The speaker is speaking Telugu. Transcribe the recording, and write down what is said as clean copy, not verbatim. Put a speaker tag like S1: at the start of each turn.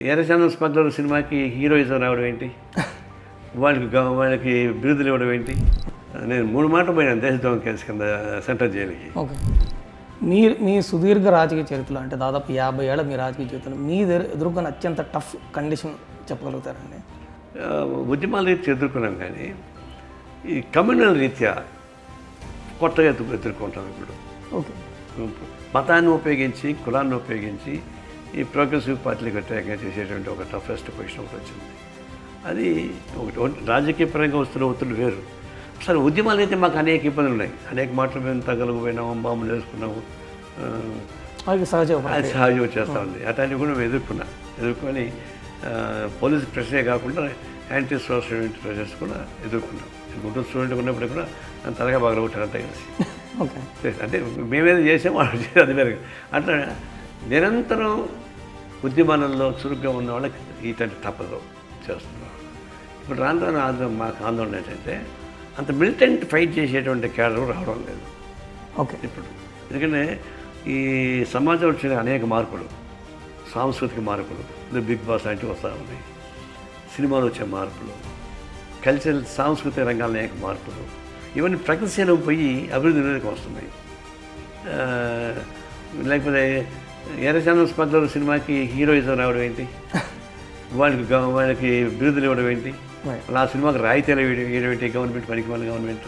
S1: ఎర్రచందనం స్మగ్లర్ సినిమాకి హీరోయిజం రావడం ఏంటి? వాళ్ళకి బిరుదులు ఇవ్వడం ఏంటి? నేను 3 మాటలు పోయాను దేశద్రోహం కేసు కింద సెంట్రల్ జైలుకి.
S2: ఓకే, మీ సుదీర్ఘ రాజకీయ చరిత్రలో అంటే దాదాపు 50 ఏళ్ళ మీ రాజకీయ చరిత్రలో మీ ఎదుర్కొన్న అత్యంత టఫ్ కండిషన్ చెప్పగలుగుతారండి?
S1: ఉద్యమాల రీత్యా ఎదుర్కొన్నాం, కానీ ఈ కమ్యూనల్ రీత్యా కొత్తగా ఎదుర్కొంటాం ఇప్పుడు.
S2: ఓకే,
S1: మతాన్ని ఉపయోగించి, కులాన్ని ఉపయోగించి ఈ ప్రోగ్రెసివ్ పార్టీలకు వ్యతిరేకంగా చేసేటువంటి ఒక టఫెస్ట్ పొజిషన్ ఒకటి వచ్చింది. అది ఒకటి రాజకీయ పరంగా వస్తున్న ఒత్తిడి వేరు. అసలు ఉద్యమాలు అయితే మాకు అనేక ఇబ్బందులు ఉన్నాయి. అనేక మాటలు మేము తగలకపోయినాము, బాంబులు వేసుకున్నాము,
S2: అది
S1: సహజం చేస్తూ ఉంది. అట్లాంటివి కూడా మేము ఎదుర్కొని పోలీసు ప్రెషరే కాకుండా యాంటీ సోషల్ ప్రెషర్స్ కూడా ఎదుర్కొన్నాం. గుంటూరు స్టూడెంట్ ఉన్నప్పుడు కూడా నన్ను తరగా బాగా కొట్టారంతా కలిసి. అంటే మేమేదో చేసాం, వాళ్ళు చేసి అది వేరే. అట్లా నిరంతరం ఉద్యమాలలో చురుగ్గా ఉన్న వాళ్ళకి ఇటువంటి తప్పదు చేస్తున్నారు. ఇప్పుడు రాను మాకు ఆందోళన ఏంటంటే అంత మిలిటెంట్ ఫైట్ చేసేటువంటి క్యాడర్ రావడం లేదు.
S2: ఓకే,
S1: ఇప్పుడు ఎందుకంటే ఈ సమాజంలో వచ్చిన అనేక మార్పులు, సాంస్కృతిక మార్పులు, బిగ్ బాస్ లాంటివి వస్తూ ఉన్నాయి, సినిమాలు వచ్చే మార్పులు, కల్చరల్ సాంస్కృతిక రంగాల్లో అనేక మార్పులు, ఇవన్నీ ప్రగతిశీలం పోయి అభివృద్ధి నివేదిక వస్తున్నాయి. లేకపోతే ఎర్రచందనం స్మగ్లర్ సినిమాకి హీరోయిజం రావడం ఏంటి? వాళ్ళకి బిరుదులు ఇవ్వడం ఏంటి? ఆ సినిమాకి రాయితీలు వేయడం ఏంటి? గవర్నమెంట్ పనికి వాళ్ళ గవర్నమెంట్